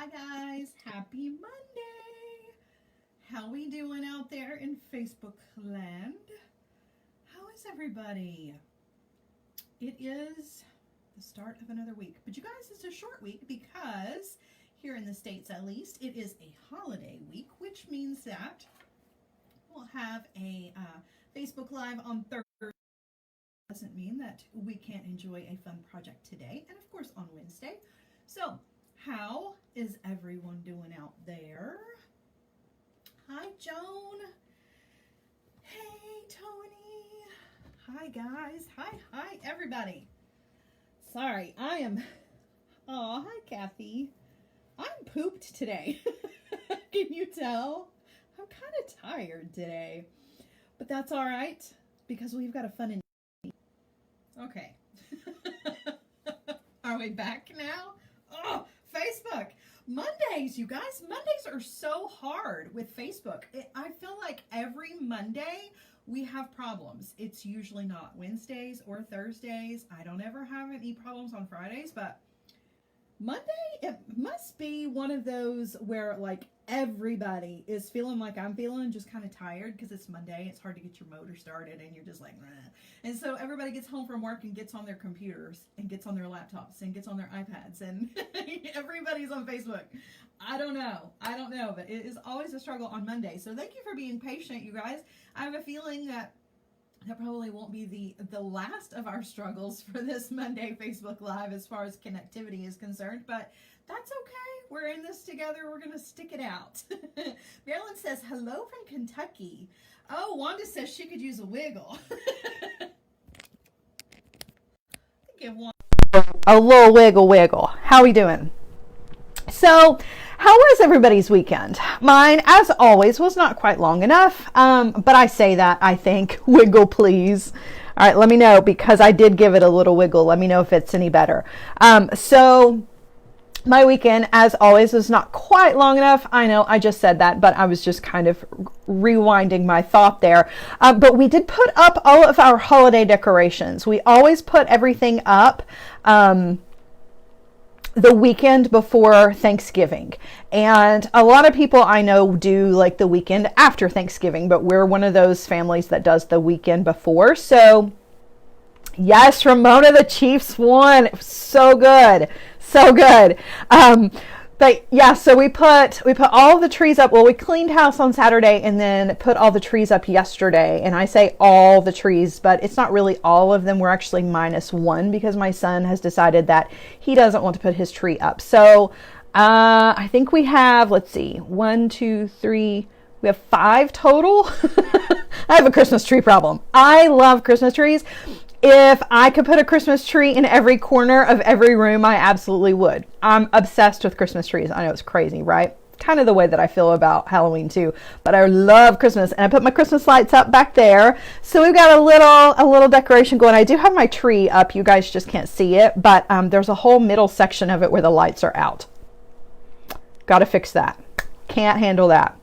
Hi guys, happy Monday. How we doing out there in Facebook land? How is everybody? It is the start of another week, but you guys, it's a short week because here in the States at least, it is a holiday week, which means that we'll have a Facebook Live on Thursday. Doesn't mean that we can't enjoy a fun project today, and of course on Wednesday. So how is everyone doing out there? Hi, Joan. Hey, Tony. Hi, guys. Hi, everybody. Sorry, oh, hi, Kathy. I'm pooped today. Can you tell? I'm kind of tired today, but that's all right because we've got a fun and okay. Are we back now? Oh, Facebook. Mondays, you guys. Mondays are so hard with Facebook. I feel like every Monday we have problems. It's usually not Wednesdays or Thursdays. I don't ever have any problems on Fridays, but Monday, it must be one of those where like everybody is feeling like I'm feeling, just kind of tired because it's Monday. It's hard to get your motor started and you're just like, meh. And so everybody gets home from work and gets on their computers and gets on their laptops and gets on their iPads and everybody's on Facebook. I don't know, but it is always a struggle on Monday. So thank you for being patient, you guys. I have a feeling that probably won't be the last of our struggles for this Monday Facebook Live as far as connectivity is concerned, but that's okay. We're in this together. We're going to stick it out. Marilyn says, hello from Kentucky. Oh, Wanda says she could use a wiggle. Give one a little wiggle. How are we doing? So, how was everybody's weekend? Mine, as always, was not quite long enough, but I say that, I think, wiggle please. All right, let me know, because I did give it a little wiggle. Let me know if it's any better. So, my weekend, as always, was not quite long enough. I know, I just said that, but I was just kind of rewinding my thought there. But we did put up all of our holiday decorations. We always put everything up the weekend before Thanksgiving. And a lot of people I know do like the weekend after Thanksgiving, but we're one of those families that does the weekend before. So yes, Ramona the Chiefs won. It was so good. So good. But yeah, so we put all the trees up. Well, we cleaned house on Saturday and then put all the trees up yesterday. And I say all the trees, but it's not really all of them. We're actually -1 because my son has decided that he doesn't want to put his tree up. So I think we have, let's see, 1, 2, 3, we have 5 total. I have a Christmas tree problem. I love Christmas trees. If I could put a Christmas tree in every corner of every room, I absolutely would. I'm obsessed with Christmas trees. I know it's crazy, right? Kind of the way that I feel about Halloween too, but I love Christmas, and I put my Christmas lights up back there. So we've got a little decoration going. I do have my tree up. You guys just can't see it, but there's a whole middle section of it where the lights are out. Got to fix that. Can't handle that.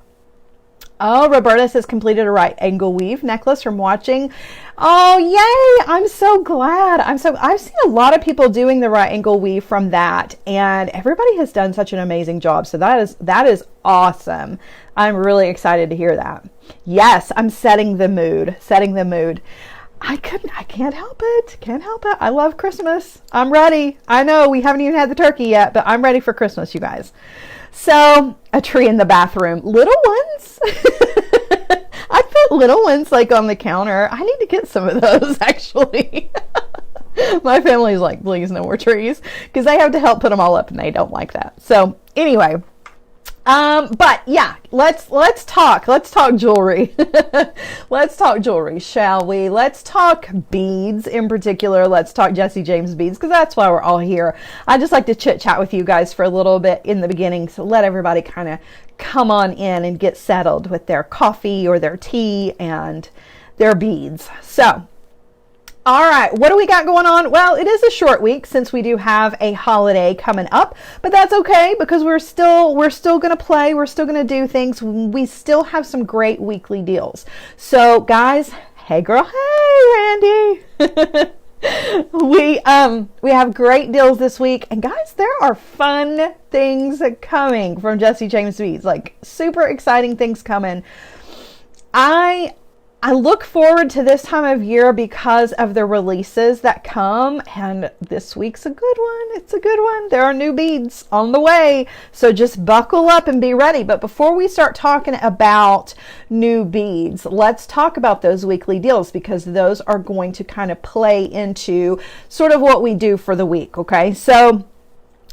Oh, Roberta says completed a right angle weave necklace from watching. Oh, yay. I'm so glad. I've seen a lot of people doing the right angle weave from that, and everybody has done such an amazing job. So that is awesome. I'm really excited to hear that. Yes, I'm setting the mood. I can't help it. I love Christmas. I'm ready. I know we haven't even had the turkey yet, but I'm ready for Christmas, you guys. So, a tree in the bathroom. Little ones. I put little ones like on the counter. I need to get some of those actually. My family's like, please no more trees, because they have to help put them all up and they don't like that. So anyway, but yeah, let's talk jewelry. Let's talk jewelry, shall we? Let's talk beads in particular. Let's talk Jesse James beads, because that's why we're all here. I just like to chit chat with you guys for a little bit in the beginning, so let everybody kind of come on in and get settled with their coffee or their tea and their beads. So, all right, what do we got going on? Well, it is a short week since we do have a holiday coming up, but that's okay because we're still going to play. We're still going to do things. We still have some great weekly deals. So, guys, hey girl, hey Randy. We have great deals this week, and guys, there are fun things coming from Jesse James Beads, like super exciting things coming. I look forward to this time of year because of the releases that come, and this week's a good one. It's a good one. There are new beads on the way, so just buckle up and be ready. But before we start talking about new beads, let's talk about those weekly deals, because those are going to kind of play into sort of what we do for the week, okay? So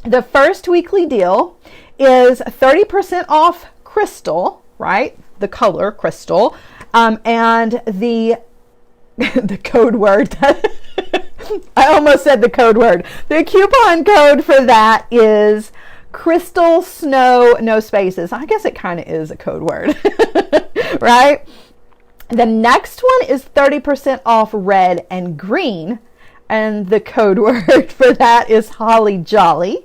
the first weekly deal is 30% off crystal, right? The color crystal. And the code word, I almost said the code word. The coupon code for that is Crystal Snow, no spaces. I guess it kind of is a code word, right? The next one is 30% off red and green. And the code word for that is Holly Jolly.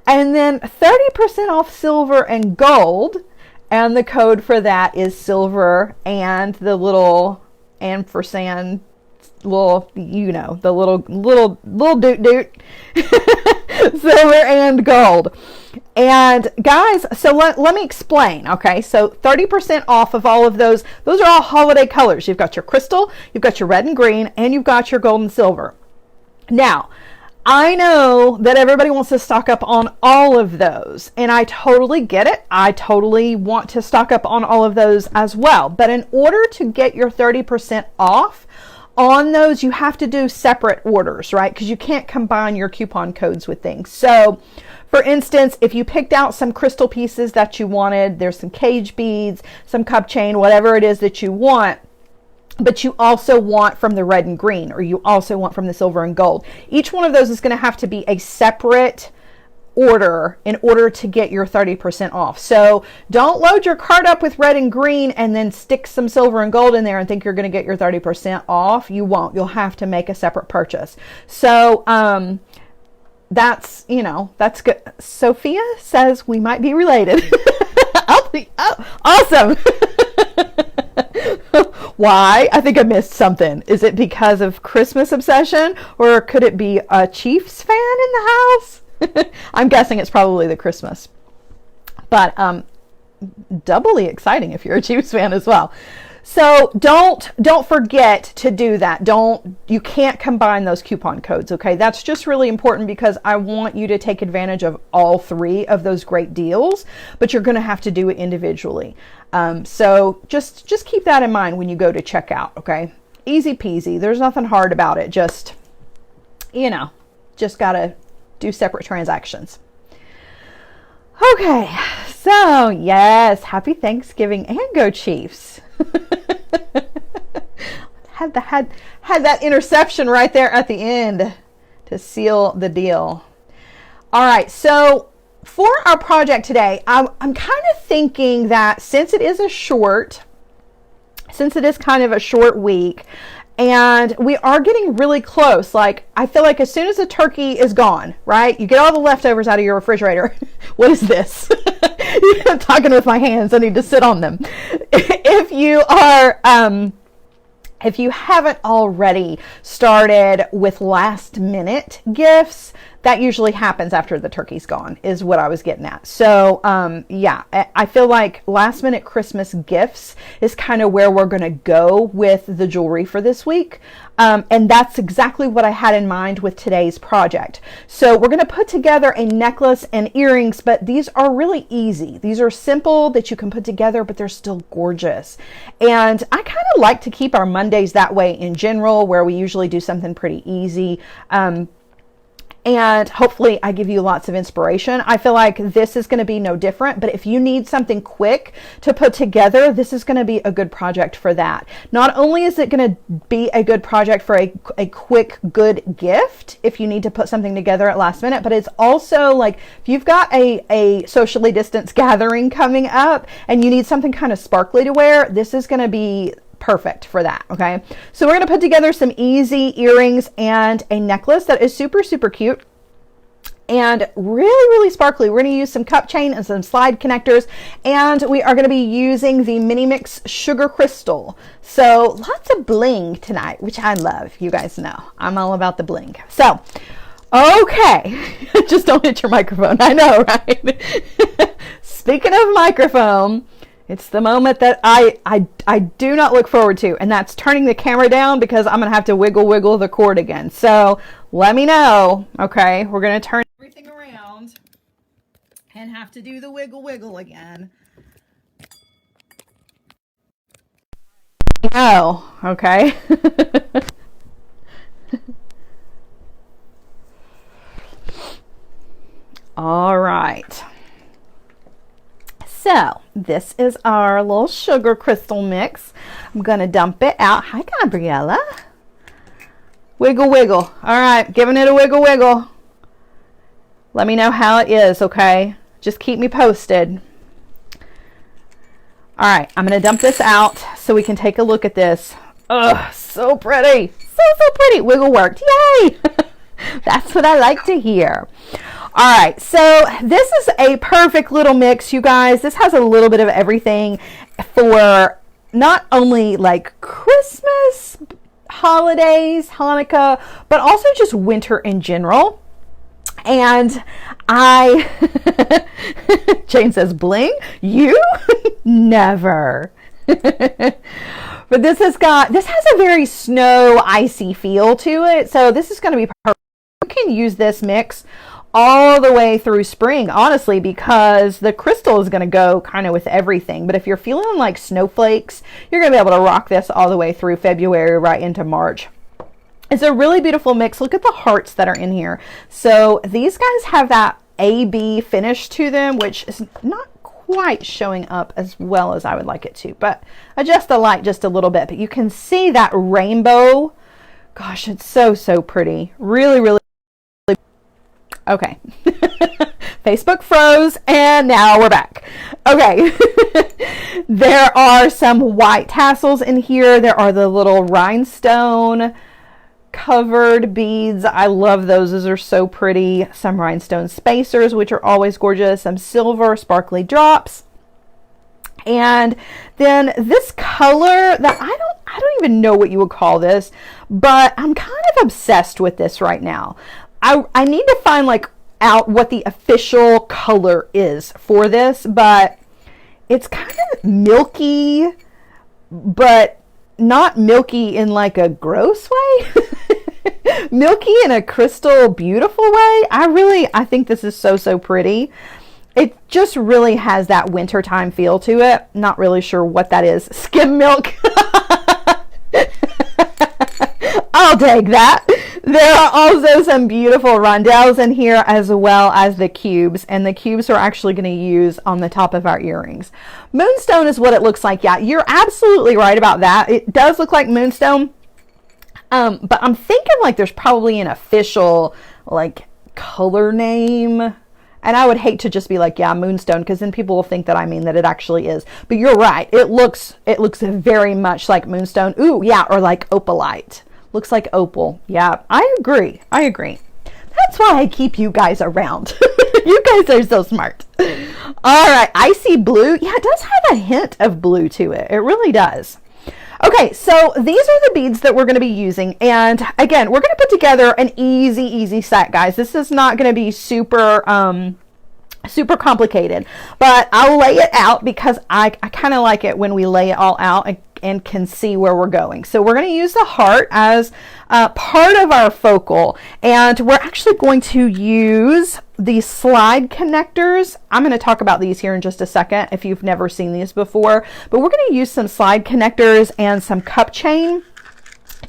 And then 30% off silver and gold. And the code for that is silver and the little ampersand, little, you know, the little doot doot, silver and gold. And guys, so let me explain, okay? So 30% off of all of those are all holiday colors. You've got your crystal, you've got your red and green, and you've got your gold and silver. Now, I know that everybody wants to stock up on all of those, and I totally get it. I totally want to stock up on all of those as well. But in order to get your 30% off on those, you have to do separate orders, right? Because you can't combine your coupon codes with things. So, for instance, if you picked out some crystal pieces that you wanted, there's some cage beads, some cup chain, whatever it is that you want, but you also want from the red and green, or you also want from the silver and gold. Each one of those is going to have to be a separate order in order to get your 30% off. So don't load your cart up with red and green and then stick some silver and gold in there and think you're going to get your 30% off. You won't. You'll have to make a separate purchase. So that's, you know, that's good. Sophia says we might be related. Awesome. Why? I think I missed something. Is it because of Christmas obsession, or could it be a Chiefs fan in the house? I'm guessing it's probably the Christmas. But doubly exciting if you're a Chiefs fan as well. So don't forget to do that. You can't combine those coupon codes, okay? That's just really important because I want you to take advantage of all three of those great deals, but you're going to have to do it individually. So just keep that in mind when you go to checkout, okay? Easy peasy. There's nothing hard about it. Just, you know, just got to do separate transactions. Okay. So, yes, happy Thanksgiving and go Chiefs. had that interception right there at the end to seal the deal. All right, so for our project today, I'm kind of thinking that since it is kind of a short week, and we are getting really close, like I feel like as soon as the turkey is gone, right? You get all the leftovers out of your refrigerator. What is this? I'm talking with my hands. I need to sit on them. If you haven't already started with last minute gifts, that usually happens after the turkey's gone, is what I was getting at. So, yeah, I feel like last minute Christmas gifts is kind of where we're going to go with the jewelry for this week. And that's exactly what I had in mind with today's project. So we're going to put together a necklace and earrings, but these are really easy. These are simple that you can put together, but they're still gorgeous. And I kind of like to keep our Mondays that way in general, where we usually do something pretty easy. And hopefully I give you lots of inspiration. I feel like this is going to be no different, but if you need something quick to put together, this is going to be a good project for that. Not only is it going to be a good project for a quick, good gift if you need to put something together at last minute, but it's also like if you've got a socially distanced gathering coming up and you need something kind of sparkly to wear, this is going to be perfect for that. Okay, so we're going to put together some easy earrings and a necklace that is super, super cute. and really sparkly. We're going to use some cup chain and some slide connectors, and we are going to be using the Mini Mix Sugar Crystal. So lots of bling tonight, which I love. You guys know I'm all about the bling. So okay, just don't hit your microphone. I know, right? Speaking of microphone, it's the moment that I do not look forward to, and that's turning the camera down because I'm going to have to wiggle the cord again. So let me know, okay? We're going to turn everything around and have to do the wiggle again. Oh, okay. All right. So this is our little sugar crystal mix. I'm going to dump it out. Hi, Gabriella. Wiggle. All right, giving it a wiggle. Let me know how it is, okay? Just keep me posted. All right, I'm going to dump this out so we can take a look at this. Ugh, so pretty. So pretty. Wiggle worked. Yay! That's what I like to hear. All right, so this is a perfect little mix, you guys. This has a little bit of everything for not only like Christmas, holidays, Hanukkah, but also just winter in general. And Jane says, bling? You? Never. But this has a very snow, icy feel to it. So this is going to be perfect. You can use this mix all the way through spring, honestly, because the crystal is going to go kind of with everything. But if you're feeling like snowflakes, you're going to be able to rock this all the way through February right into March. It's a really beautiful mix. Look at the hearts that are in here. So these guys have that AB finish to them, which is not quite showing up as well as I would like it to, but adjust the light just a little bit. But you can see that rainbow. Gosh, it's so pretty. Really. Okay. Facebook froze and now we're back. Okay. There are some white tassels in here. There are the little rhinestone covered beads. I love those. Those are so pretty. Some rhinestone spacers, which are always gorgeous. Some silver sparkly drops. And then this color that I don't even know what you would call this, but I'm kind of obsessed with this right now. I need to find out what the official color is for this, but it's kind of milky, but not milky in like a gross way. Milky in a crystal beautiful way. I think this is so pretty. It just really has that wintertime feel to it. Not really sure what that is. Skim milk. I'll take that. There are also some beautiful rondelles in here, as well as the cubes, and the cubes are actually going to use on the top of our earrings. Moonstone is what it looks like. Yeah, you're absolutely right about that. It does look like moonstone, but I'm thinking there's probably an official color name, and I would hate to just be yeah, moonstone, because then people will think that I mean that it actually is. But you're right. It looks very much like moonstone. Ooh, yeah, or like opalite. Looks like opal. Yeah, I agree. That's why I keep you guys around. You guys are so smart. All right, icy blue. Yeah, it does have a hint of blue to it. It really does. Okay, so these are the beads that we're going to be using. And again, we're going to put together an easy set, guys. This is not going to be super complicated, but I'll lay it out because I kind of like it when we lay it all out and can see where we're going. So we're going to use the heart as part of our focal, and we're actually going to use the slide connectors. I'm going to talk about these here in just a second if you've never seen these before, but we're going to use some slide connectors and some cup chain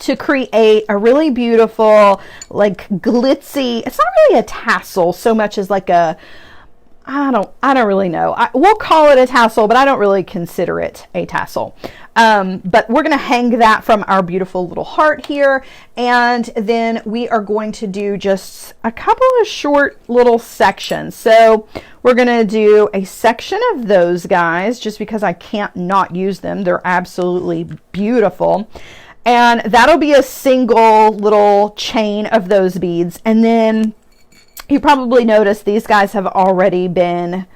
to create a really beautiful, glitzy, it's not really a tassel so much as I don't really know. We'll call it a tassel, but I don't really consider it a tassel. But we're going to hang that from our beautiful little heart here. And then we are going to do just a couple of short little sections. So we're going to do a section of those guys just because I can't not use them. They're absolutely beautiful. And that'll be a single little chain of those beads. And then You probably noticed these guys have already been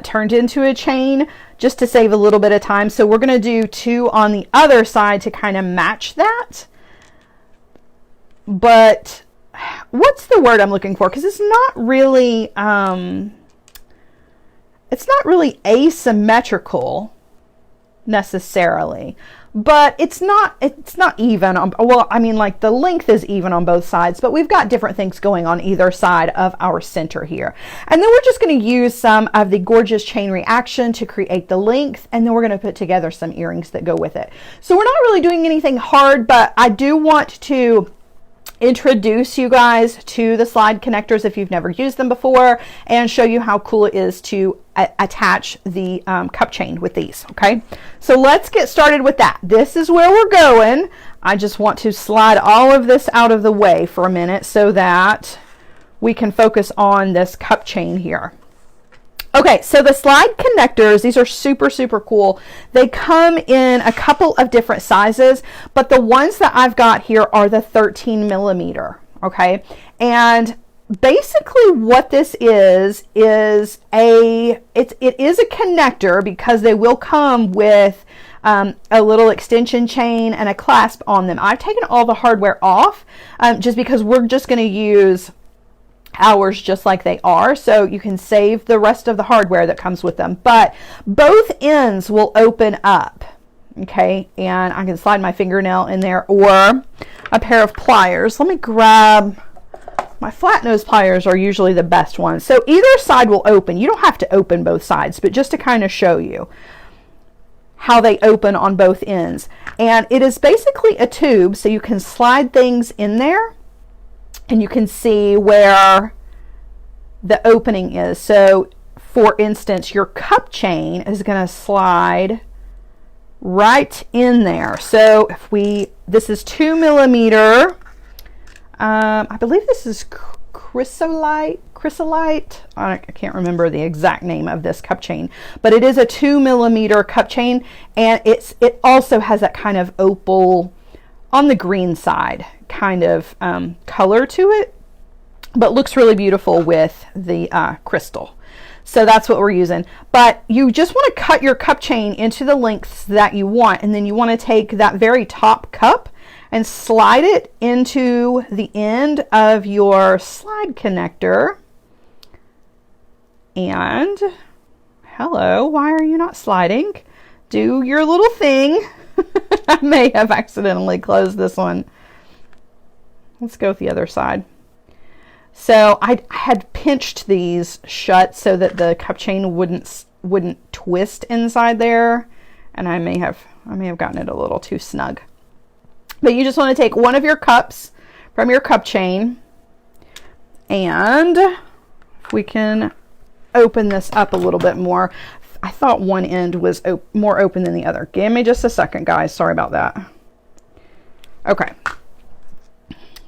turned into a chain just to save a little bit of time. So we're going to do 2 on the other side to kind of match that. But what's the word I'm looking for? Because it's not really asymmetrical necessarily, but it's not even well, I mean, like the length is even on both sides, but we've got different things going on either side of our center here. And then we're just going to use some of the gorgeous chain reaction to create the length, and then we're going to put together some earrings that go with it. So we're not really doing anything hard, but I do want to introduce you guys to the slide connectors if you've never used them before, and show you how cool it is to attach the cup chain with these. Okay, so let's get started with that. This is where we're going. I just want to slide all of this out of the way for a minute so that we can focus on this cup chain here. Okay, so the slide connectors, these are super, super cool. They come in a couple of different sizes, but the ones that I've got here are the 13 millimeter, okay? And basically what this is it is a connector, because they will come with a little extension chain and a clasp on them. I've taken all the hardware off just because we're just going to use ours just like they are, so you can save the rest of the hardware that comes with them. But both ends will open up, okay, and I can slide my fingernail in there or a pair of pliers. Let me grab my flat nose pliers, are usually the best ones. So either side will open. You don't have to open both sides, but just to kind of show you how they open on both ends. And it is basically a tube, so you can slide things in there and you can see where the opening is. So for instance, your cup chain is going to slide right in there. So if this is 2 millimeter, I believe this is Chrysolite. I can't remember the exact name of this cup chain, but it is a 2 millimeter cup chain, and it also has that kind of opal on the green side kind of color to it, but looks really beautiful with the crystal. So that's what we're using. But you just want to cut your cup chain into the lengths that you want, and then you want to take that very top cup and slide it into the end of your slide connector. And hello, why are you not sliding? Do your little thing. I may have accidentally closed this one. Let's go with the other side. So I had pinched these shut so that the cup chain wouldn't twist inside there, and I may have gotten it a little too snug. But you just want to take one of your cups from your cup chain, and if we can open this up a little bit more. I thought one end was more open than the other. Give me just a second, guys. Sorry about that. Okay.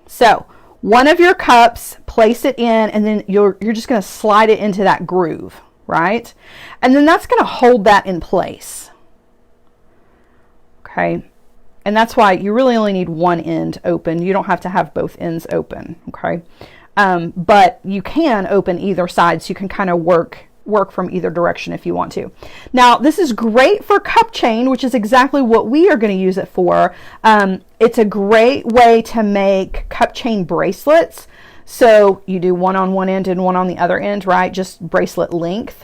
So one of your cups, place it in, and then you're just going to slide it into that groove, right? And then that's going to hold that in place. Okay. And that's why you really only need one end open. You don't have to have both ends open. Okay. But you can open either side, so you can kind of work from either direction if you want to. Now, this is great for cup chain, which is exactly what we are going to use it for. It's a great way to make cup chain bracelets. So you do one on one end and one on the other end, right? Just bracelet length.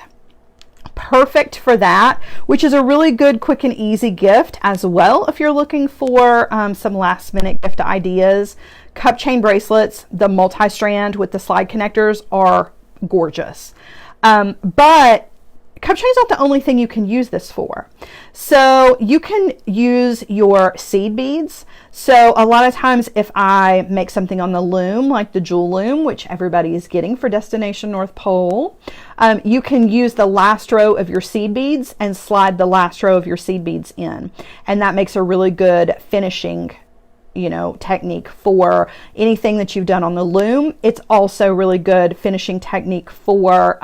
Perfect for that, which is a really good, quick and easy gift as well. If you're looking for some last minute gift ideas, cup chain bracelets, the multi-strand with the slide connectors are gorgeous. But cup chain is not the only thing you can use this for. So you can use your seed beads. So a lot of times if I make something on the loom, like the jewel loom, which everybody is getting for Destination North Pole, you can use the last row of your seed beads and slide the last row of your seed beads in. And that makes a really good finishing technique for anything that you've done on the loom. It's also really good finishing technique for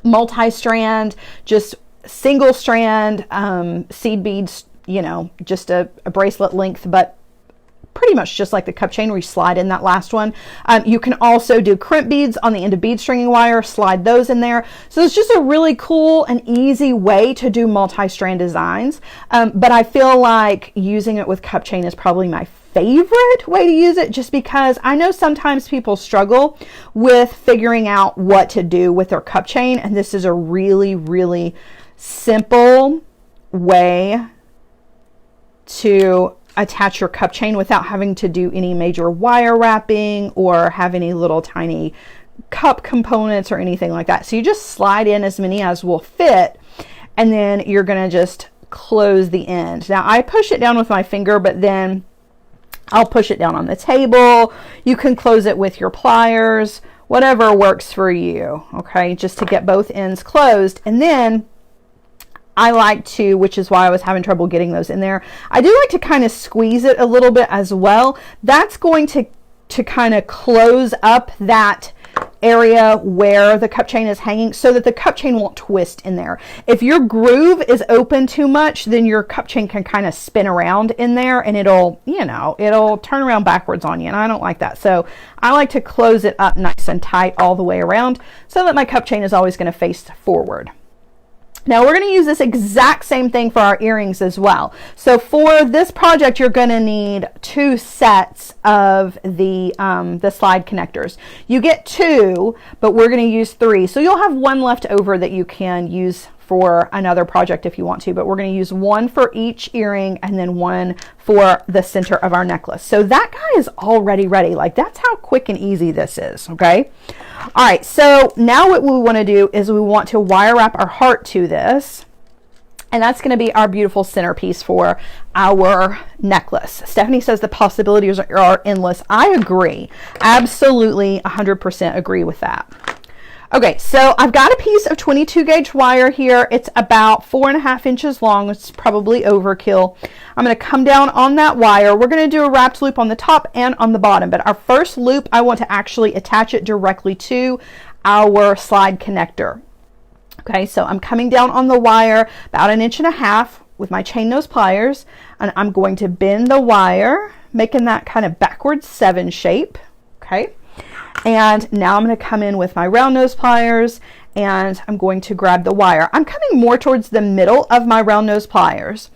multi-strand, just single strand seed beads, just a bracelet length, but pretty much just like the cup chain where you slide in that last one. You can also do crimp beads on the end of bead stringing wire, slide those in there. So it's just a really cool and easy way to do multi-strand designs. But I feel like using it with cup chain is probably my favorite way to use it, just because I know sometimes people struggle with figuring out what to do with their cup chain, and this is a really, really simple way to attach your cup chain without having to do any major wire wrapping or have any little tiny cup components or anything like that. So you just slide in as many as will fit, and then you're going to just close the end. Now I push it down with my finger, but then I'll push it down on the table. You can close it with your pliers, whatever works for you, okay, just to get both ends closed. And then I like to, which is why I was having trouble getting those in there, I do like to kind of squeeze it a little bit as well. That's going to kind of close up that area where the cup chain is hanging so that the cup chain won't twist in there. If your groove is open too much, then your cup chain can kind of spin around in there, and it'll, you know, it'll turn around backwards on you, and I don't like that. So I like to close it up nice and tight all the way around so that my cup chain is always going to face forward. Now we're going to use this exact same thing for our earrings as well. So for this project, you're going to need 2 sets of the slide connectors. You get 2, but we're going to use 3. So you'll have 1 left over that you can use for another project if you want to, but we're going to use 1 for each earring and then 1 for the center of our necklace. So that guy is already ready. Like, that's how quick and easy this is, okay? All right, so now what we want to do is we want to wire wrap our heart to this, and that's going to be our beautiful centerpiece for our necklace. Stephanie says the possibilities are endless. I agree. Absolutely 100% agree with that. Okay, so I've got a piece of 22 gauge wire here. It's about 4.5 inches long. It's probably overkill. I'm going to come down on that wire. We're going to do a wrapped loop on the top and on the bottom, but our first loop, I want to actually attach it directly to our slide connector. Okay, so I'm coming down on the wire about 1.5 inches with my chain nose pliers, and I'm going to bend the wire, making that kind of backwards 7 shape. Okay. And now I'm going to come in with my round nose pliers, and I'm going to grab the wire. I'm coming more towards the middle of my round nose pliers,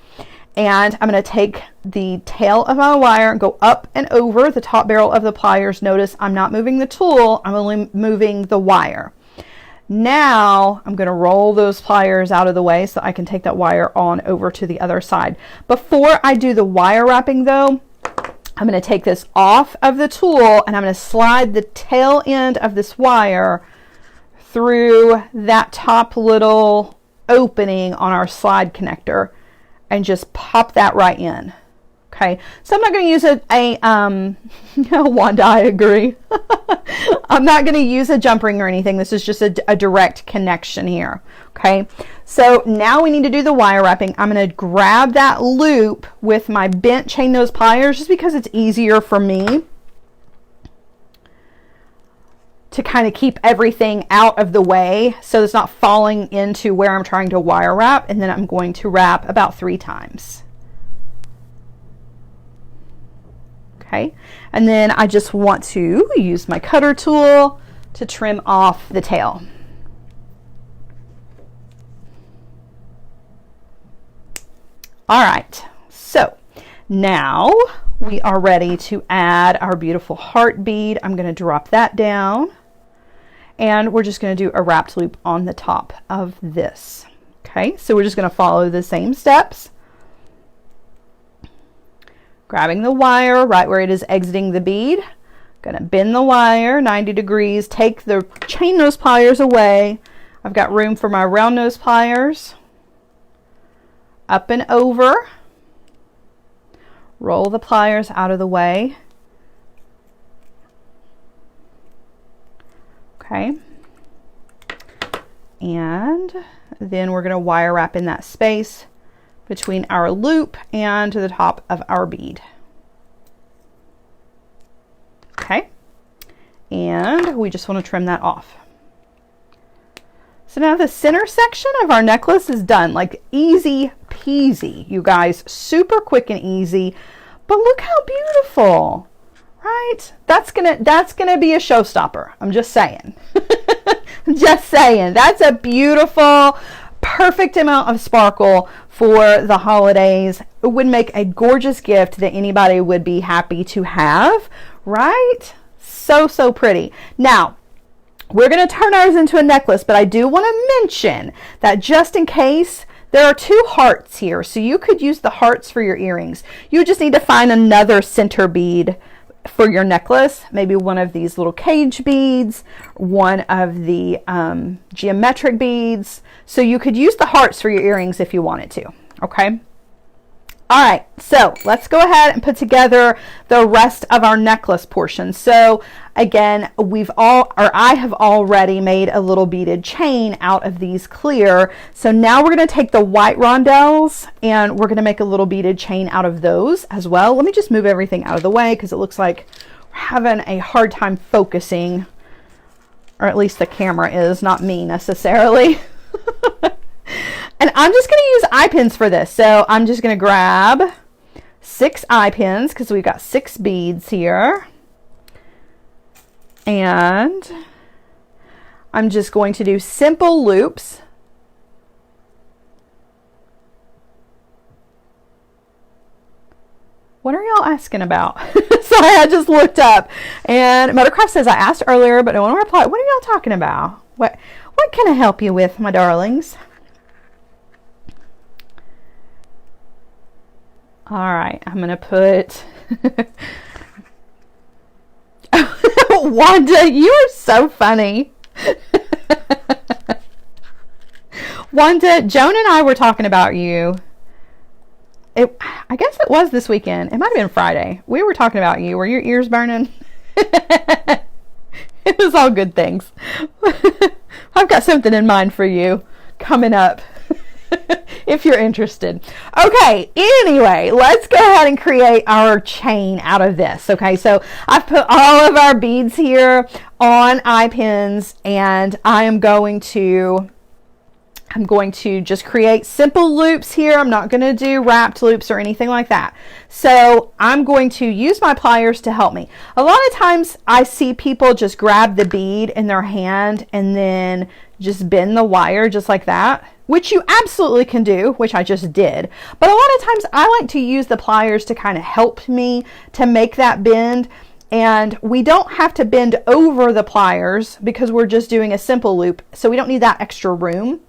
and I'm going to take the tail of my wire and go up and over the top barrel of the pliers. Notice I'm not moving the tool, I'm only moving the wire. Now I'm going to roll those pliers out of the way so I can take that wire on over to the other side. Before I do the wire wrapping though, I'm going to take this off of the tool, and I'm going to slide the tail end of this wire through that top little opening on our slide connector and just pop that right in. Okay, so I'm not going to use Wanda, I agree. I'm not going to use a jump ring or anything. This is just a direct connection here. Okay, so now we need to do the wire wrapping. I'm going to grab that loop with my bent chain nose pliers just because it's easier for me to kind of keep everything out of the way so it's not falling into where I'm trying to wire wrap. And then I'm going to wrap about 3 times. Okay, and then I just want to use my cutter tool to trim off the tail. All right, so now we are ready to add our beautiful heart bead. I'm going to drop that down, and we're just going to do a wrapped loop on the top of this. Okay, so we're just going to follow the same steps. Grabbing the wire right where it is exiting the bead. Going to bend the wire 90 degrees, take the chain nose pliers away. I've got room for my round nose pliers. Up and over. Roll the pliers out of the way. Okay. And then we're going to wire wrap in that space between our loop and the top of our bead. Okay, and we just want to trim that off. So now the center section of our necklace is done, like easy peasy, you guys, super quick and easy. But look how beautiful, right? That's gonna be a showstopper. I'm just saying. Just saying. That's a beautiful, perfect amount of sparkle for the holidays. It would make a gorgeous gift that anybody would be happy to have, right? So, so pretty. Now, we're going to turn ours into a necklace, but I do want to mention that just in case, there are 2 hearts here, so you could use the hearts for your earrings. You just need to find another center bead for your necklace, maybe one of these little cage beads, one of the geometric beads. So you could use the hearts for your earrings if you wanted to, okay? All right, so let's go ahead and put together the rest of our necklace portion. So again, I have already made a little beaded chain out of these clear. So now we're going to take the white rondelles and we're going to make a little beaded chain out of those as well. Let me just move everything out of the way because it looks like we're having a hard time focusing, or at least the camera is, not me necessarily. And I'm just going to use eye pins for this. So I'm just going to grab 6 eye pins because we've got 6 beads here. And I'm just going to do simple loops. What are y'all asking about? Sorry, I just looked up. And Motorcraft says, I asked earlier, but no one replied. What are y'all talking about? What can I help you with, my darlings? All right, I'm going to put... Wanda, you are so funny. Wanda, Joan and I were talking about you. I guess it was this weekend. It might have been Friday. We were talking about you. Were your ears burning? It was all good things. I've got something in mind for you coming up. If you're interested. Okay, anyway, let's go ahead and create our chain out of this. Okay, so I've put all of our beads here on eye pins, and I'm going to just create simple loops here. I'm not going to do wrapped loops or anything like that. So I'm going to use my pliers to help me. A lot of times I see people just grab the bead in their hand and then just bend the wire just like that, which you absolutely can do, which I just did. But a lot of times I like to use the pliers to kind of help me to make that bend. And we don't have to bend over the pliers because we're just doing a simple loop. So we don't need that extra room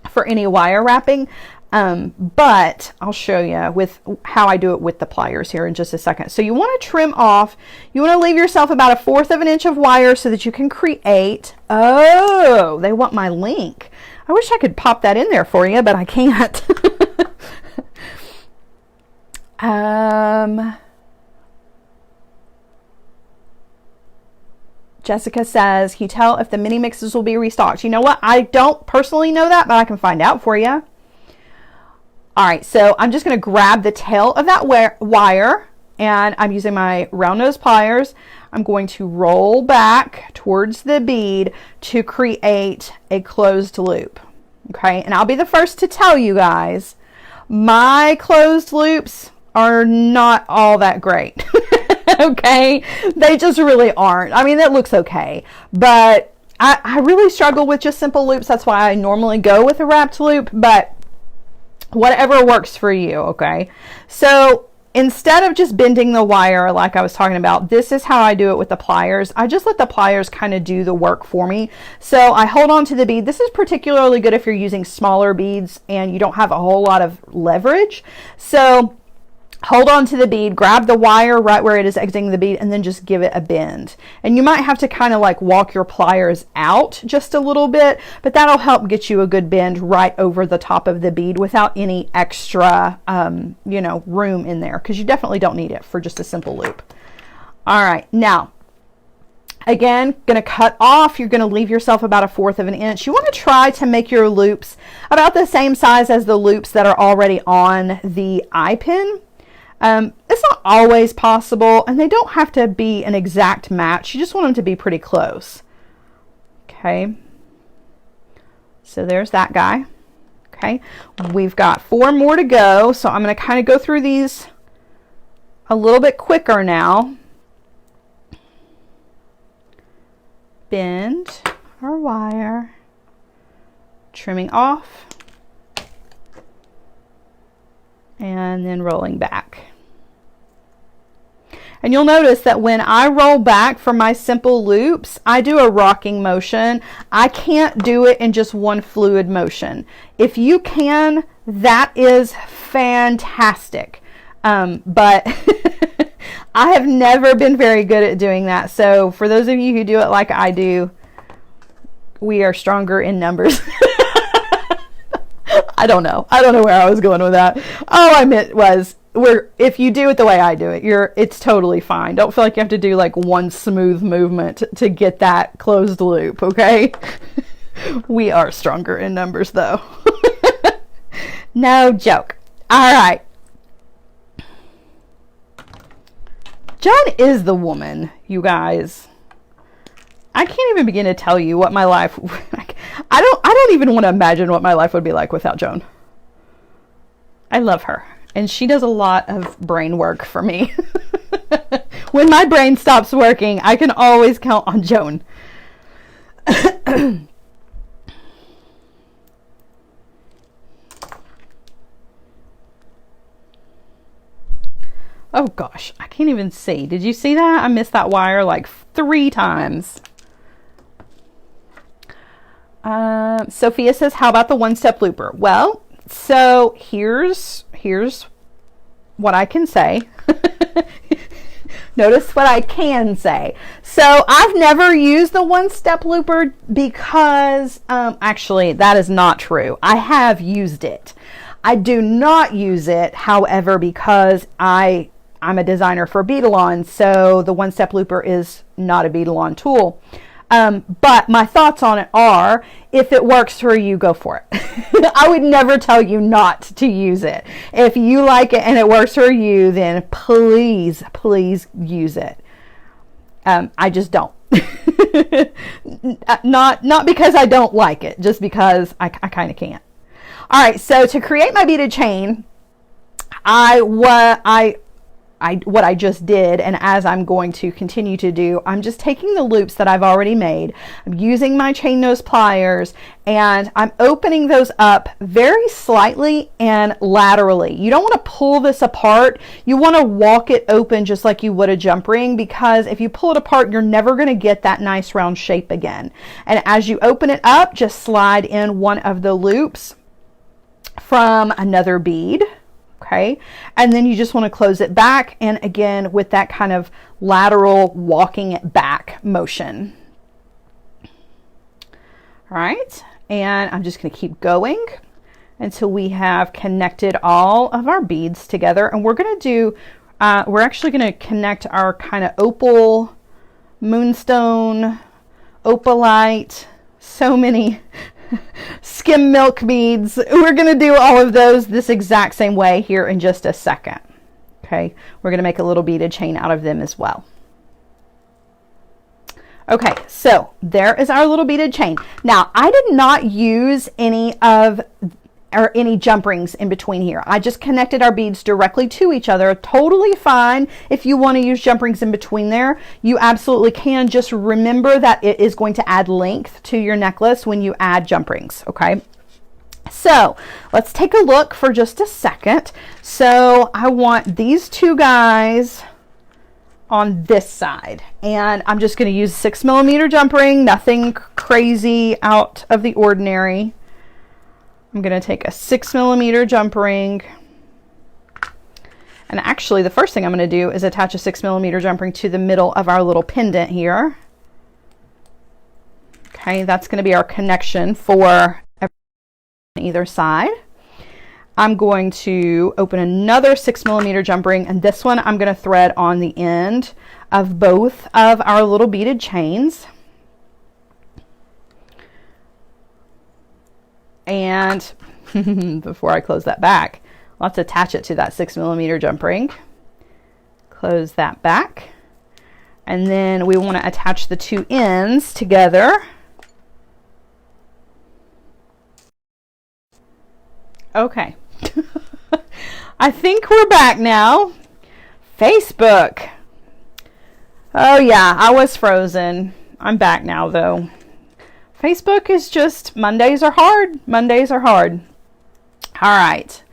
for any wire wrapping. But I'll show you with how I do it with the pliers here in just a second. So you want to trim off, you want to leave yourself about 1/4 of an inch of wire so that you can create, oh, they want my link. I wish I could pop that in there for you, but I can't. Jessica says, can you tell if the mini mixes will be restocked? You know what? I don't personally know that, but I can find out for you. All right, so I'm just going to grab the tail of that wire, and I'm using my round nose pliers. I'm going to roll back towards the bead to create a closed loop. Okay, and I'll be the first to tell you guys, my closed loops are not all that great. Okay, they just really aren't. I mean, it looks okay, but I really struggle with just simple loops. That's why I normally go with a wrapped loop, but whatever works for you. Okay, so instead of just bending the wire like I was talking about, this is how I do it with the pliers. I just let the pliers kind of do the work for me. So I hold on to the bead. This is particularly good if you're using smaller beads and you don't have a whole lot of leverage. So hold on to the bead, grab the wire right where it is exiting the bead, and then just give it a bend. And you might have to kind of like walk your pliers out just a little bit, but that'll help get you a good bend right over the top of the bead without any extra, you know, room in there, because you definitely don't need it for just a simple loop. All right, now, again, gonna cut off. You're gonna leave yourself about 1/4 of an inch. You want to try to make your loops about the same size as the loops that are already on the eye pin. It's not always possible, and they don't have to be an exact match. You just want them to be pretty close. Okay, so there's that guy. Okay, we've got 4 more to go, so I'm going to kind of go through these a little bit quicker now. Bend our wire, trimming off, and then rolling back. And you'll notice that when I roll back for my simple loops, I do a rocking motion. I can't do it in just one fluid motion. If you can, that is fantastic. But I have never been very good at doing that. So for those of you who do it like I do, we are stronger in numbers. I don't know where I was going with that. All I meant was, if you do it the way I do it, it's totally fine. Don't feel like you have to do like one smooth movement to get that closed loop, okay? We are stronger in numbers though. No joke. All right. Joan is the woman, you guys. I can't even begin to tell you what my life, I don't even want to imagine what my life would be like without Joan. I love her. And she does a lot of brain work for me. When my brain stops working, I can always count on Joan. Oh gosh, I can't even see. Did you see that? I missed that wire like 3 times. Sophia says, how about the one-step looper? Well, so here's what I can say. Notice what I can say. So I've never used the one-step looper because, actually, that is not true. I have used it. I do not use it, however, because I'm a designer for bead-along, so the one-step looper is not a bead-along tool. But my thoughts on it are, if it works for you, go for it. I would never tell you not to use it. If you like it and it works for you, then please, please use it. I just don't. Not because I don't like it, just because I kind of can't. All right, so to create my beaded chain, what I just did, and as I'm going to continue to do, I'm just taking the loops that I've already made. I'm using my chain nose pliers, and I'm opening those up very slightly and laterally. You don't want to pull this apart. You want to walk it open just like you would a jump ring, because if you pull it apart, you're never going to get that nice round shape again. And as you open it up, just slide in one of the loops from another bead. Okay, and then you just want to close it back, and again with that kind of lateral walking it back motion. All right, and I'm just going to keep going until we have connected all of our beads together. And we're going to do, we're actually going to connect our kind of opal, moonstone, opalite, so many skim milk beads. We're going to do all of those this exact same way here in just a second. Okay, we're going to make a little beaded chain out of them as well. Okay, so there is our little beaded chain. Now, I did not use any jump rings in between here. I just connected our beads directly to each other. Totally fine. If you want to use jump rings in between there, you absolutely can. Just remember that it is going to add length to your necklace when you add jump rings, okay? So let's take a look for just a second. So I want these two guys on this side, and I'm just going to use 6mm jump ring, nothing crazy out of the ordinary. I'm going to take a 6mm jump ring, and actually the first thing I'm going to do is attach a 6mm jump ring to the middle of our little pendant here. Okay, that's going to be our connection for either side. I'm going to open another 6mm jump ring, and this one I'm going to thread on the end of both of our little beaded chains. And before I close that back, let's attach it to that 6mm jump ring. Close that back. And then we want to attach the two ends together. Okay. I think we're back now. Facebook. Oh yeah, I was frozen. I'm back now though. Facebook is just, Mondays are hard. Mondays are hard. All right.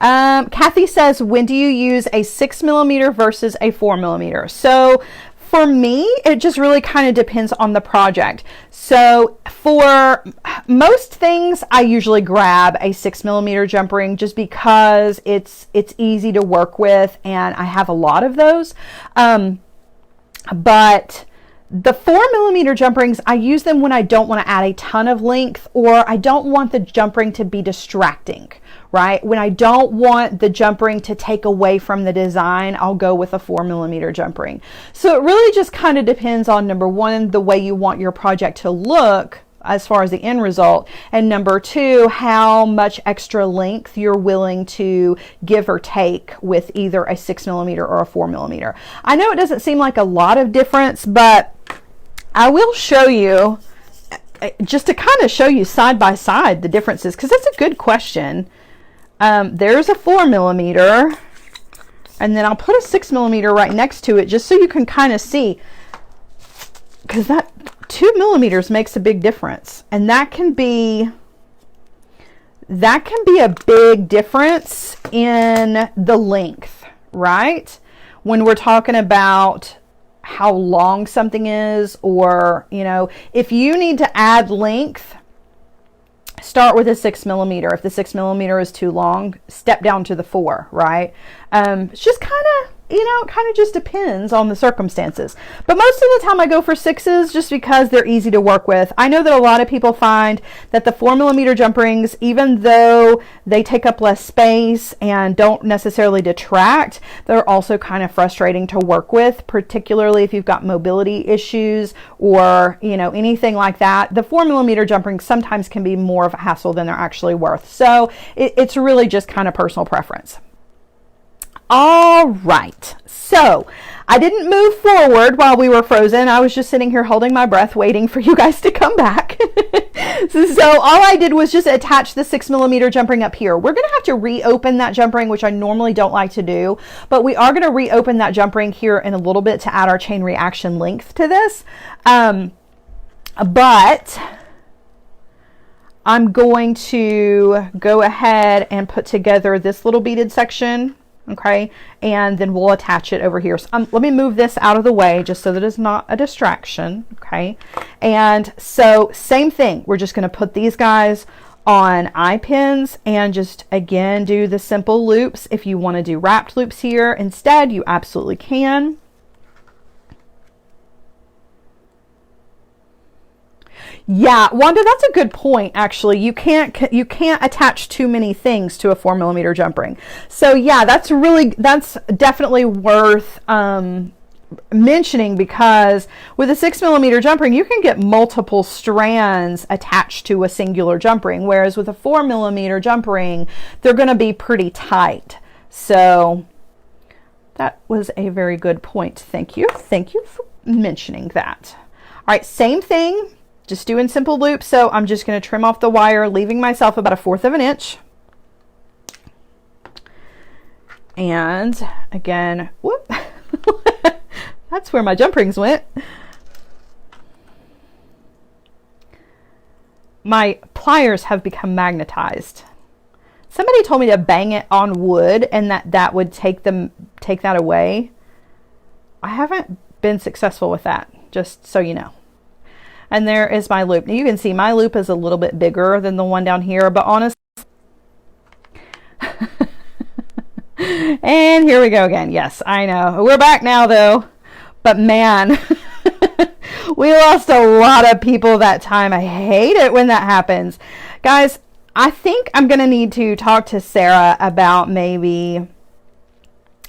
Kathy says, when do you use a 6mm versus a 4mm? So for me, it just really kind of depends on the project. So for most things, I usually grab a 6mm jump ring just because it's easy to work with and I have a lot of those. But the 4mm jump rings, I use them when I don't want to add a ton of length or I don't want the jump ring to be distracting, right? When I don't want the jump ring to take away from the design, I'll go with a 4mm jump ring. So it really just kind of depends on, number one, the way you want your project to look as far as the end result, and number two, how much extra length you're willing to give or take with either a 6mm or a 4mm. I know it doesn't seem like a lot of difference, but I will show you just to kind of show you side by side the differences, because that's a good question. There's a 4mm, and then I'll put a 6mm right next to it just so you can kind of see, because that 2mm makes a big difference, and that can be a big difference in the length, right? When we're talking about how long something is, or, you know, if you need to add length, start with a 6mm. If the 6mm is too long, step down to the 4, right? It's just kind of, you know, it kind of just depends on the circumstances. But most of the time I go for 6s just because they're easy to work with. I know that a lot of people find that the 4mm jump rings, even though they take up less space and don't necessarily detract, they're also kind of frustrating to work with, particularly if you've got mobility issues or, you know, anything like that. The 4mm jump rings sometimes can be more of a hassle than they're actually worth. So it's really just kind of personal preference. All right, so I didn't move forward while we were frozen. I was just sitting here holding my breath, waiting for you guys to come back. So all I did was just attach the 6mm jump ring up here. We're going to have to reopen that jump ring, which I normally don't like to do, but we are going to reopen that jump ring here in a little bit to add our chain reaction length to this. But I'm going to go ahead and put together this little beaded section. Okay, and then we'll attach it over here. So let me move this out of the way just so that it's not a distraction. Okay, and so same thing. We're just going to put these guys on eye pins and just again do the simple loops. If you want to do wrapped loops here instead, you absolutely can. Yeah, Wanda, that's a good point. Actually, you can't attach too many things to a 4mm jump ring. So yeah, that's definitely worth mentioning, because with a 6mm jump ring, you can get multiple strands attached to a singular jump ring, whereas with a 4mm jump ring, they're going to be pretty tight. So that was a very good point. Thank you. Thank you for mentioning that. All right, same thing. Just doing simple loops. So I'm just going to trim off the wire, leaving myself about 1/4 of an inch. And again, whoop, that's where my jump rings went. My pliers have become magnetized. Somebody told me to bang it on wood and that would take that away. I haven't been successful with that, just so you know. And there is my loop. Now you can see my loop is a little bit bigger than the one down here, but honestly, and here we go again. Yes, I know. We're back now though, but man, we lost a lot of people that time. I hate it when that happens. Guys, I think I'm going to need to talk to Sarah about maybe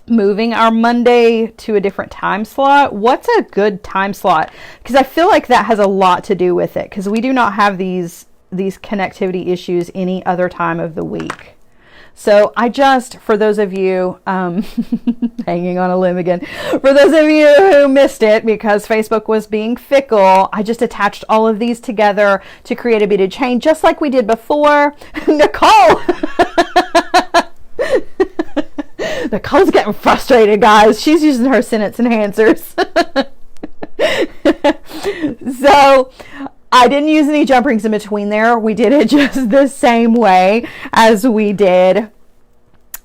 moving our Monday to a different time slot. What's a good time slot? Because I feel like that has a lot to do with it, because we do not have these connectivity issues any other time of the week. So I just, for those of you, hanging on a limb again, for those of you who missed it because Facebook was being fickle, I just attached all of these together to create a beaded chain, just like we did before. Nicole! Nicole's getting frustrated, guys. She's using her sentence enhancers. So I didn't use any jump rings in between there. We did it just the same way as we did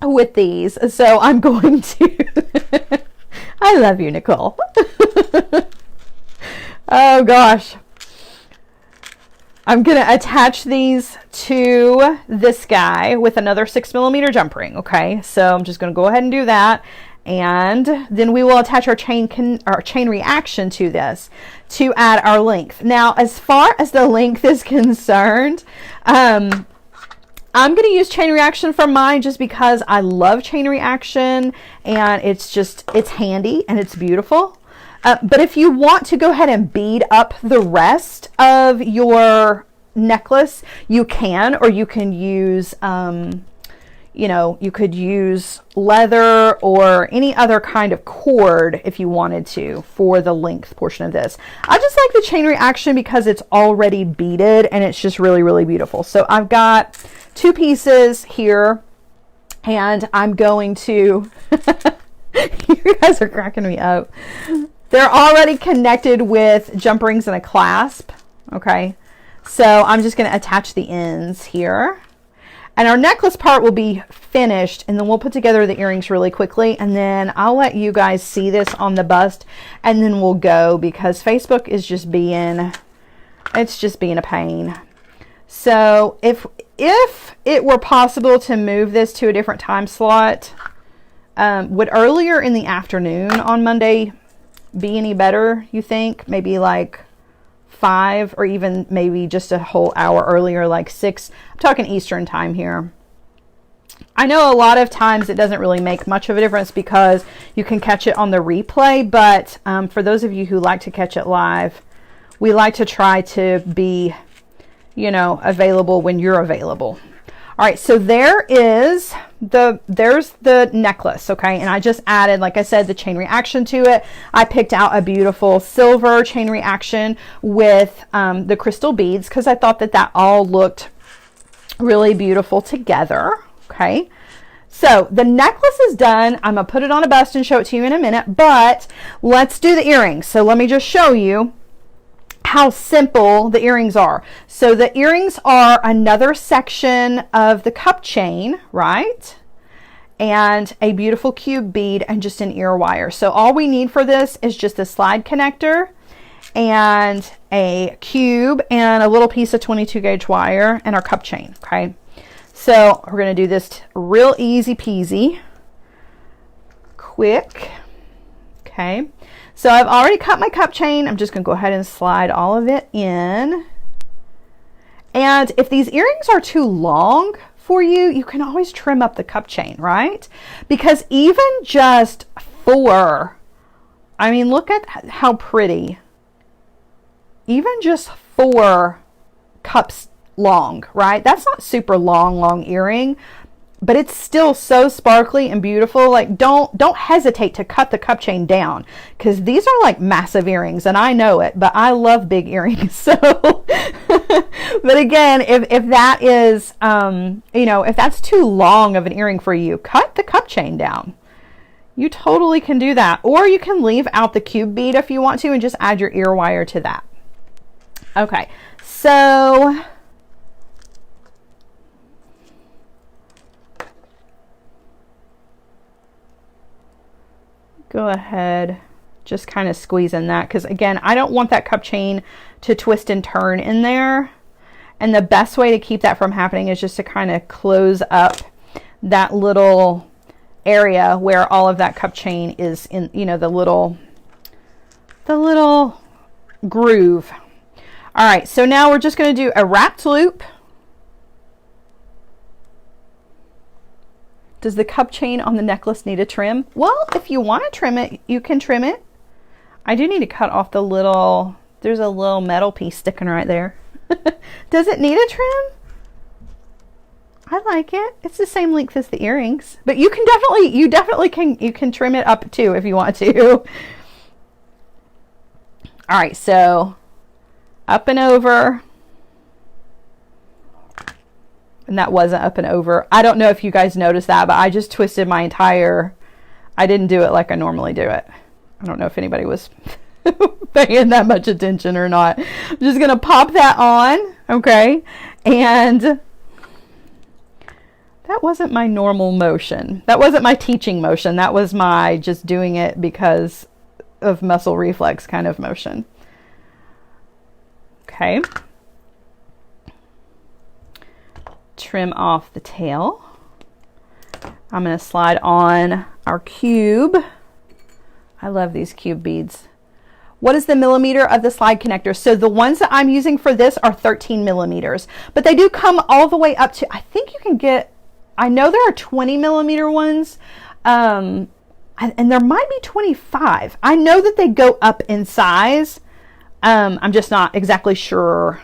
with these. So I'm going to I love you, Nicole. Oh gosh. I'm going to attach these to this guy with another 6mm jump ring. Okay, so I'm just going to go ahead and do that. And then we will attach our chain reaction to this to add our length. Now, as far as the length is concerned, I'm going to use chain reaction for mine just because I love chain reaction, and it's handy and it's beautiful. But if you want to go ahead and bead up the rest of your necklace, you can, or you can use, you could use leather or any other kind of cord if you wanted to for the length portion of this. I just like the chain reaction because it's already beaded and it's just really, really beautiful. So I've got 2 pieces here, and I'm going to, you guys are cracking me up. They're already connected with jump rings and a clasp. Okay, so I'm just going to attach the ends here. And our necklace part will be finished, and then we'll put together the earrings really quickly, and then I'll let you guys see this on the bust, and then we'll go, because Facebook is just being, it's just being a pain. So if it were possible to move this to a different time slot, would earlier in the afternoon on Monday be any better, you think? Maybe like 5, or even maybe just a whole hour earlier, like 6. I'm talking Eastern time here. I know a lot of times it doesn't really make much of a difference because you can catch it on the replay, but for those of you who like to catch it live, we like to try to be, available when you're available. All right, so there's the necklace, okay? And I just added, like I said, the chain reaction to it. I picked out a beautiful silver chain reaction with the crystal beads because I thought that all looked really beautiful together, okay? So the necklace is done. I'm gonna put it on a bust and show it to you in a minute, but let's do the earrings. So let me just show you how simple the earrings are. So the earrings are another section of the cup chain, right? And a beautiful cube bead and just an ear wire. So all we need for this is just a slide connector and a cube and a little piece of 22 gauge wire and our cup chain, okay? So we're gonna do this real easy peasy, quick, okay? So I've already cut my cup chain. I'm just going to go ahead and slide all of it in. And if these earrings are too long for you, you can always trim up the cup chain, right? Because even just 4, I mean, look at how pretty. Even just 4 cups long, right? That's not super long earring, but it's still so sparkly and beautiful. Like, don't hesitate to cut the cup chain down, because these are like massive earrings, and I know it, but I love big earrings. So but again, if that is if that's too long of an earring for you, cut the cup chain down. You totally can do that, or you can leave out the cube bead if you want to and just add your ear wire to that. Okay, so go ahead, just kind of squeeze in that, because again, I don't want that cup chain to twist and turn in there. And the best way to keep that from happening is just to kind of close up that little area where all of that cup chain is in, the little groove. All right, so now we're just going to do a wrapped loop. Does the cup chain on the necklace need a trim? Well, if you want to trim it, you can trim it. I do need to cut off there's a little metal piece sticking right there. Does it need a trim? I like it. It's the same length as the earrings, but you can trim it up too if you want to. All right, so up and over. And that wasn't up and over. I don't know if you guys noticed that, but I just twisted my entire I didn't do it like I normally do it. I don't know if anybody was paying that much attention or not. I'm just going to pop that on, okay? And that wasn't my normal motion. That wasn't my teaching motion. That was my just doing it because of muscle reflex kind of motion. Okay. Trim off the tail. I'm going to slide on our cube. I love these cube beads. What is the millimeter of the slide connector? So the ones that I'm using for this are 13 millimeters, but they do come all the way up to, I think you can get, I know there are 20 millimeter ones, and there might be 25. I know that they go up in size. I'm just not exactly sure.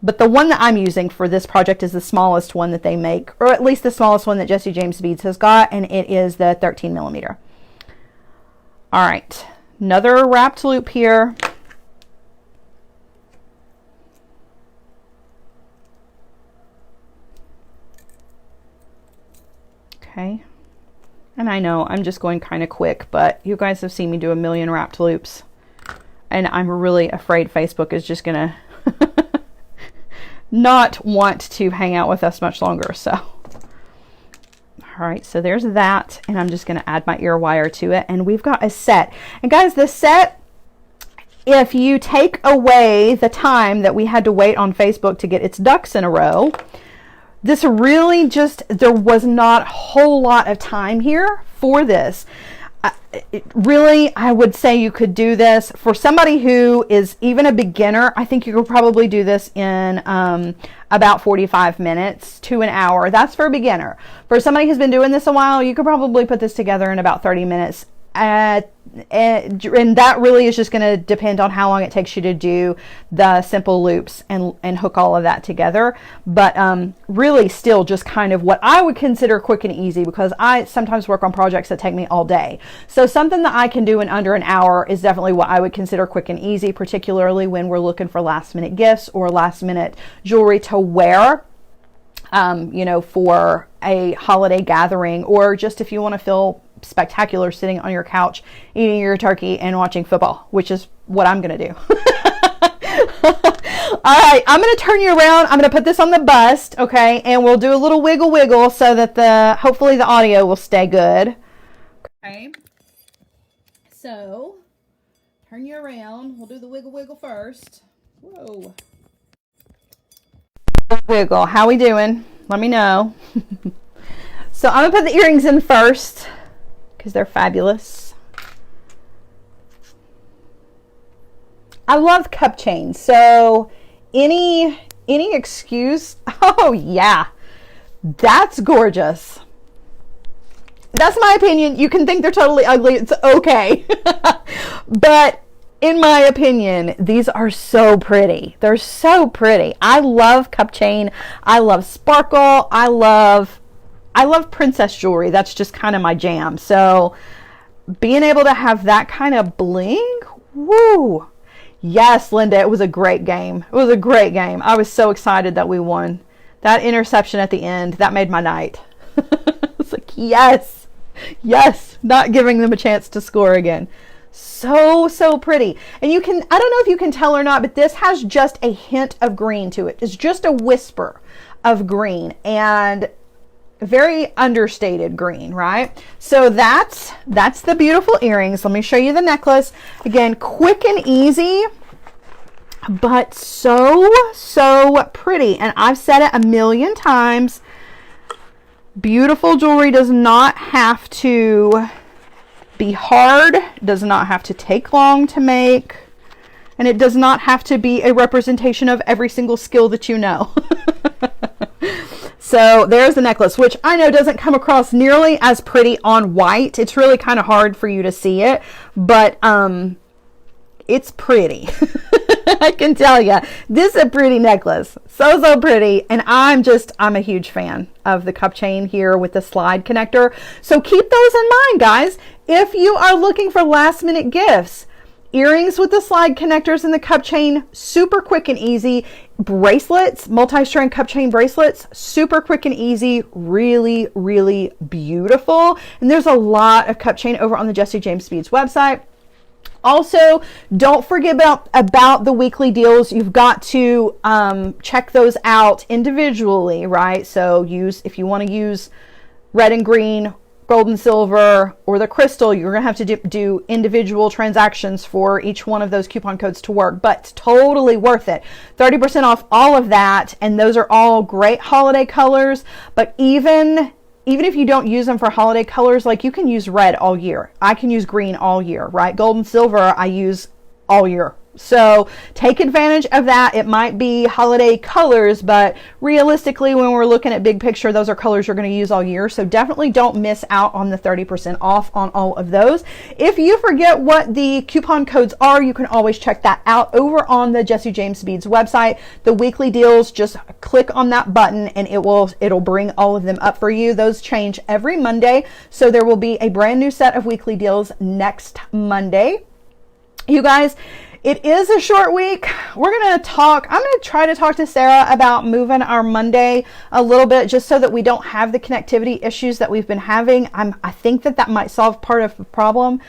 But the one that I'm using for this project is the smallest one that they make, or at least the smallest one that Jesse James Beads has got, and it is the 13 millimeter. All right, another wrapped loop here. Okay, and I know I'm just going kind of quick, but you guys have seen me do a million wrapped loops, and I'm really afraid Facebook is just gonna not want to hang out with us much longer. So, all right, so there's that, and I'm just gonna add my ear wire to it, and we've got a set. And guys, this set, if you take away the time that we had to wait on Facebook to get its ducks in a row, this really just, there was not a whole lot of time here for this. Really, I would say you could do this for somebody who is even a beginner. I think you could probably do this in about 45 minutes to an hour. That's for a beginner. For somebody who's been doing this a while, you could probably put this together in about 30 minutes. And that really is just going to depend on how long it takes you to do the simple loops and hook all of that together. But really still just kind of what I would consider quick and easy, because I sometimes work on projects that take me all day. So something that I can do in under an hour is definitely what I would consider quick and easy, particularly when we're looking for last minute gifts or last minute jewelry to wear, you know, for a holiday gathering, or just if you want to feel spectacular sitting on your couch eating your turkey and watching football, which is what I'm gonna do. All right, I'm gonna turn you around. I'm gonna put this on the bust, okay, and we'll do a little wiggle so that hopefully the audio will stay good. Okay, so turn you around. We'll do the wiggle first. Whoa, wiggle. How we doing? Let me know. So I'm gonna put the earrings in first, because they're fabulous. I love cup chains, so any excuse. Oh yeah, that's gorgeous. That's my opinion. You can think they're totally ugly, it's okay. But in my opinion, these are so pretty. They're so pretty. I love cup chain. I love sparkle. I love princess jewelry. That's just kind of my jam. So being able to have that kind of bling, woo. Yes, Linda, it was a great game. It was a great game. I was so excited that we won. That interception at the end, that made my night. It's like, yes, not giving them a chance to score again. So pretty. And you can, I don't know if you can tell or not, but this has just a hint of green to it. It's just a whisper of green, and very understated green, right? So that's the beautiful earrings. Let me show you the necklace. Again, quick and easy, but so pretty. And I've said it a million times. Beautiful jewelry does not have to be hard, does not have to take long to make, and it does not have to be a representation of every single skill that you know. So there's the necklace, which I know doesn't come across nearly as pretty on white. It's really kind of hard for you to see it, but it's pretty. I can tell you, this is a pretty necklace. So pretty. And I'm a huge fan of the cup chain here with the slide connector. So keep those in mind, guys. If you are looking for last minute gifts, Earrings with the slide connectors and the cup chain, super quick and easy. Bracelets, multi-strand cup chain bracelets, super quick and easy, really, really beautiful. And there's a lot of cup chain over on the Jesse James Beads website. Also, don't forget about the weekly deals. You've got to check those out individually, right? So if you want to use red and green, gold and silver, or the crystal, you're going to have to do individual transactions for each one of those coupon codes to work, but it's totally worth it. 30% off all of that, and those are all great holiday colors. But even if you don't use them for holiday colors, like you can use red all year. I can use green all year, right? Gold and silver I use all year. So take advantage of that. It might be holiday colors, but realistically, when we're looking at big picture, those are colors you're going to use all year. So definitely don't miss out on the 30% off on all of those. If you forget what the coupon codes are, you can always check that out over on the Jesse James Beads website. The weekly deals, just click on that button and it'll bring all of them up for you. Those change every Monday. So there will be a brand new set of weekly deals next Monday. You guys, it is a short week. I'm going to try to talk to Sarah about moving our Monday a little bit, just so that we don't have the connectivity issues that we've been having. I think that might solve part of the problem.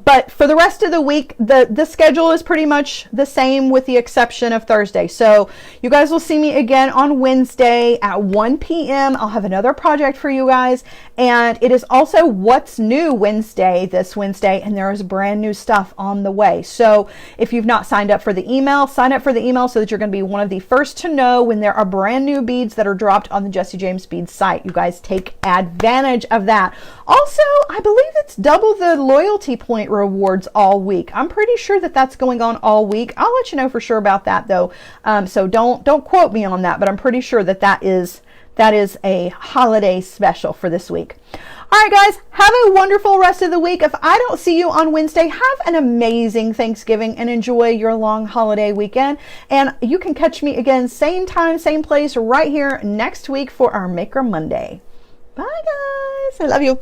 But for the rest of the week, the schedule is pretty much the same with the exception of Thursday. So you guys will see me again on Wednesday at 1 p.m. I'll have another project for you guys. And it is also What's New Wednesday this Wednesday. And there is brand new stuff on the way. So if you've not signed up for the email, sign up for the email so that you're going to be one of the first to know when there are brand new beads that are dropped on the Jesse James Beads site. You guys take advantage of that. Also, I believe it's double the loyalty point rewards all week. I'm pretty sure that that's going on all week. I'll let you know for sure about that though. So don't quote me on that, but I'm pretty sure that is a holiday special for this week. All right, guys, have a wonderful rest of the week. If I don't see you on Wednesday, have an amazing Thanksgiving and enjoy your long holiday weekend. And you can catch me again, same time, same place, right here next week for our Maker Monday. Bye, guys. I love you.